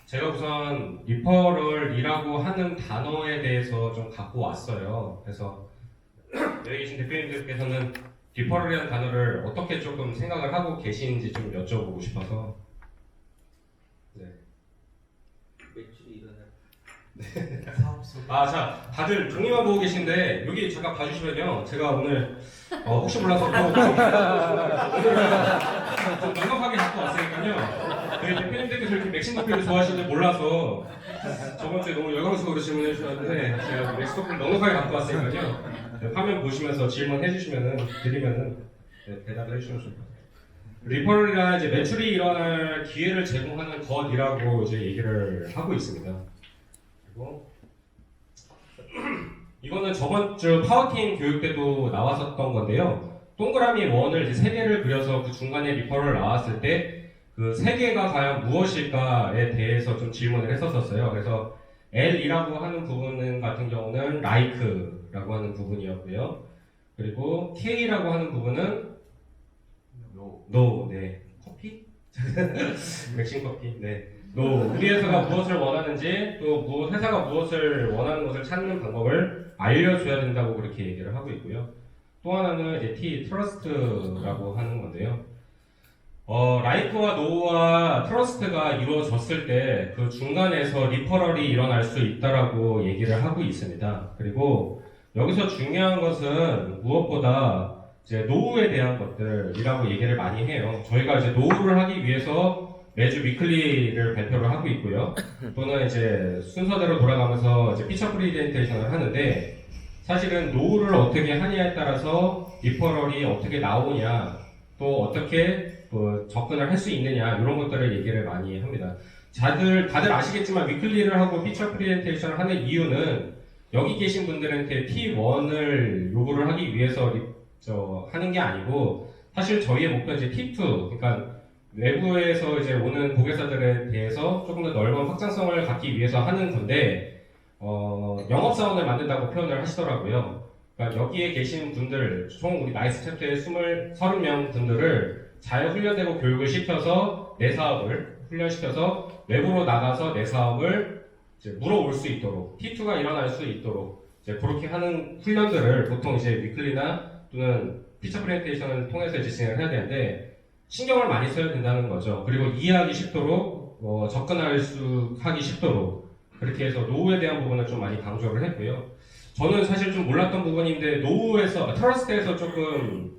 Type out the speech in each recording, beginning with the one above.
제가 우선 리퍼럴이라고 하는 단어에 대해서 좀 갖고 왔어요. 그래서 여기 계신 대표님들께서는 리퍼럴이라는 단어를 어떻게 조금 생각을 하고 계시는지 좀 여쭤보고 싶어서. 네. 매출이 일어날 사업소. 자, 다들 종이만 보고 계신데 여기 잠깐 봐주시면요. 제가 오늘 혹시 몰라서 또 좀 넉넉하게 갖고 왔으니까요. 저희 대표님들께서 이렇게 맥심 커피를 좋아하시는지 몰라서 저번 주에 너무 열광적으로 질문해 주셨는데 제가 맥심 커피를 넉넉하게 갖고 왔으니까요. 네, 화면 보시면서 질문해 주시면은 드리면은 대답을 해주시면 좋을 것 같아요. 리퍼럴이란 이제 매출이 일어날 기회를 제공하는 것이라고 이제 얘기를 하고 있습니다. 그리고 이거는 저번 주 파워팀 교육 때도 나왔었던 건데요. 동그라미 원을 이제 3개를 그려서 그 중간에 리퍼럴 나왔을 때 그 3개가 과연 무엇일까에 대해서 좀 질문을 했었어요. 그래서 L이라고 하는 부분 같은 경우는 like라고 하는 부분이었고요. 그리고 K라고 하는 부분은 no, 네. 커피? 맥심 커피, 네. 우리 회사가 무엇을 원하는지 또 회사가 무엇을 원하는 것을 찾는 방법을 알려줘야 된다고 그렇게 얘기를 하고 있고요. 또 하나는 이제 트러스트라고 하는 건데요. 라이크와 노와 트러스트가 이루어졌을 때 그 중간에서 리퍼럴이 일어날 수 있다라고 얘기를 하고 있습니다. 그리고 여기서 중요한 것은 무엇보다 이제 노후에 대한 것들이라고 얘기를 많이 해요. 저희가 이제 노후를 하기 위해서 매주 위클리를 발표를 하고 있고요. 또는 이제 순서대로 돌아가면서 이제 피처 프리젠테이션을 하는데 사실은 노후를 어떻게 하냐에 따라서 리퍼럴이 어떻게 나오냐 또 어떻게 접근을 할 수 있느냐 이런 것들을 얘기를 많이 합니다. 다들 아시겠지만 위클리를 하고 피처 프리젠테이션을 하는 이유는 여기 계신 분들한테 T1을 요구를 하기 위해서 하는 게 아니고 사실 저희의 목표는 이제 T2 그러니까 외부에서 이제 오는 고객사들에 대해서 조금 더 넓은 확장성을 갖기 위해서 하는 건데 영업사원을 만든다고 표현을 하시더라고요. 그러니까 여기에 계신 분들 총 우리 나이스 챕터의 30명 분들을 잘 훈련되고 교육을 시켜서 내 사업을 훈련시켜서 외부로 나가서 내 사업을 이제 물어올 수 있도록 T2가 일어날 수 있도록 이제 그렇게 하는 훈련들을 보통 이제 위클리나 또는 피처 프레젠테이션을 통해서 이제 진행을 해야 되는데 신경을 많이 써야 된다는 거죠. 그리고 이해하기 쉽도록 하기 쉽도록 그렇게 해서 노후에 대한 부분을 좀 많이 강조를 했고요. 저는 사실 좀 몰랐던 부분인데 노후에서 트러스트에서 조금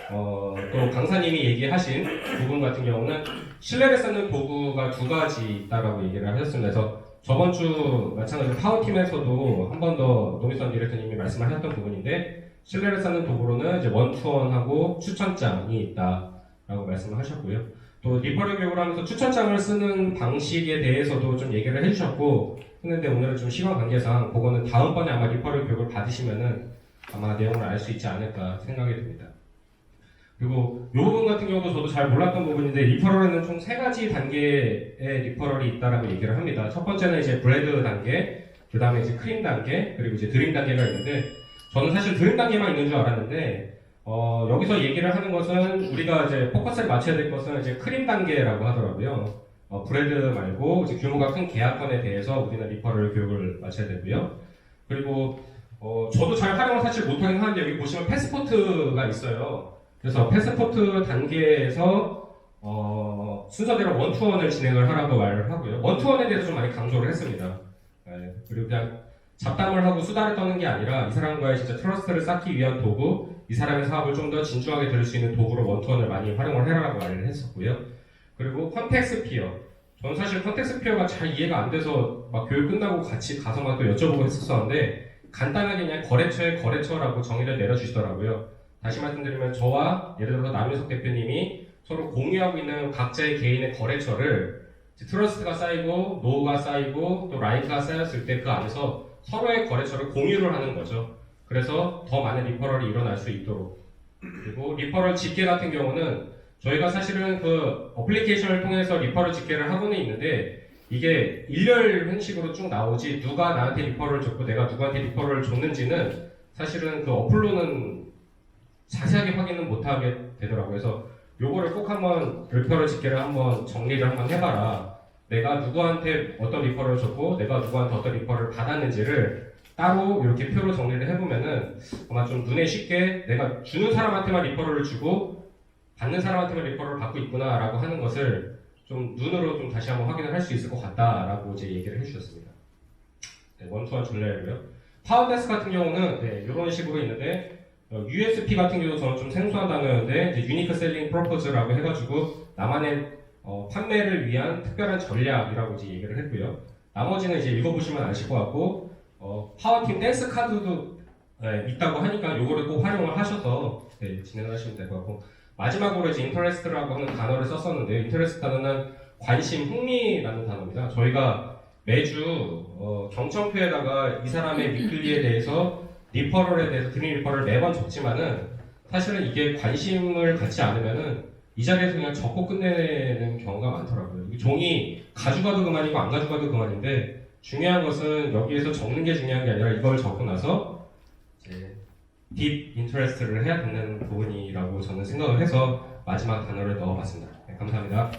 또 강사님이 얘기하신 부분 같은 경우는 신뢰를 쌓는 도구가 2가지 있다라고 얘기를 하셨습니다. 그래서 저번 주 마찬가지로 파워팀에서도 한 번 더 노미선 디렉터님이 말씀하셨던 부분인데 신뢰를 쌓는 도구로는 이제 원투원하고 추천장이 있다라고 말씀을 하셨고요. 또 리퍼럴 교육을 하면서 추천장을 쓰는 방식에 대해서도 좀 얘기를 해주셨고 했는데 오늘은 좀 시간 관계상 그거는 다음번에 아마 리퍼럴 교육을 받으시면은 아마 내용을 알 수 있지 않을까 생각이 듭니다. 그리고 이 부분 같은 경우도 저도 잘 몰랐던 부분인데 리퍼럴에는 총 3가지 단계의 리퍼럴이 있다라고 얘기를 합니다. 첫 번째는 이제 브레드 단계, 그 다음에 이제 크림 단계, 그리고 이제 드림 단계가 있는데 저는 사실 드림 단계만 있는 줄 알았는데 여기서 얘기를 하는 것은 우리가 이제 포커스를 맞춰야 될 것은 이제 크림 단계라고 하더라고요. 브레드 말고 이제 규모가 큰 계약건에 대해서 우리는 리퍼럴 교육을 마쳐야 되고요. 그리고 저도 잘 활용을 사실 못하긴 하는데 여기 보시면 패스포트가 있어요. 그래서 패스포트 단계에서 순서대로 원투원을 진행을 하라고 말을 하고요. 원투원에 대해서 좀 많이 강조를 했습니다. 네, 그리고 그냥 잡담을 하고 수다를 떠는 게 아니라 이 사람과의 진짜 트러스트를 쌓기 위한 도구, 이 사람의 사업을 좀 더 진중하게 들을 수 있는 도구로 원투원을 많이 활용을 해라라고 말을 했었고요. 그리고 컨텍스트 피어. 저는 사실 컨텍스트 피어가 잘 이해가 안 돼서 막 교육 끝나고 같이 가서 막 또 여쭤보고 했었었는데 간단하게 그냥 거래처의 거래처라고 정의를 내려주시더라고요. 다시 말씀드리면 저와 예를 들어서 남윤석 대표님이 서로 공유하고 있는 각자의 개인의 거래처를 트러스트가 쌓이고 노가 쌓이고 또 라이크가 쌓였을 때 그 안에서 서로의 거래처를 공유를 하는 거죠. 그래서 더 많은 리퍼럴이 일어날 수 있도록. 그리고 리퍼럴 집계 같은 경우는 저희가 사실은 그 어플리케이션을 통해서 리퍼럴 집계를 하고는 있는데 이게 일렬 형식으로 쭉 나오지 누가 나한테 리퍼럴을 줬고 내가 누구한테 리퍼럴을 줬는지는 사실은 그 어플로는 자세하게 확인은 못하게 되더라고요. 그래서 요거를 꼭 한번 리퍼럴 집계를 한번 정리를 한번 해봐라. 내가 누구한테 어떤 리퍼를 줬고 내가 누구한테 어떤 리퍼를 받았는지를 따로 이렇게 표로 정리를 해보면은 아마 좀 눈에 쉽게 내가 주는 사람한테만 리퍼럴을 주고 받는 사람한테만 리퍼럴을 받고 있구나라고 하는 것을 좀 눈으로 좀 다시 한번 확인을 할 수 있을 것 같다라고 이제 얘기를 해주셨습니다. 네, 원투원 줄레이고요. 파워데스 같은 경우는 네, 이런 식으로 있는데 USP 같은 경우도 저는 좀 생소한 단어였는데 이제 유니크 셀링 프로포즈라고 해가지고 나만의 판매를 위한 특별한 전략이라고 이제 얘기를 했고요. 나머지는 이제 읽어보시면 아실 것 같고 파워팀 댄스 카드도 네, 있다고 하니까 요거를 꼭 활용을 하셔서 네, 진행을 하시면 될 것 같고 마지막으로 이제 인터레스트라고 하는 단어를 썼었는데 인터레스트 단어는 관심, 흥미라는 단어입니다. 저희가 매주 경청표에다가 이 사람의 위클리에 대해서 리퍼럴에 대해서 드림 리퍼럴 매번 적지만은 사실은 이게 관심을 갖지 않으면은 이 자리에서 그냥 적고 끝내는 경우가 많더라고요. 이 종이 가져가도 그만이고 안 가져가도 그만인데 중요한 것은 여기에서 적는 게 중요한 게 아니라 이걸 적고 나서 이제 딥 인터레스트를 해야 되는 부분이라고 저는 생각을 해서 마지막 단어를 넣어봤습니다. 네, 감사합니다.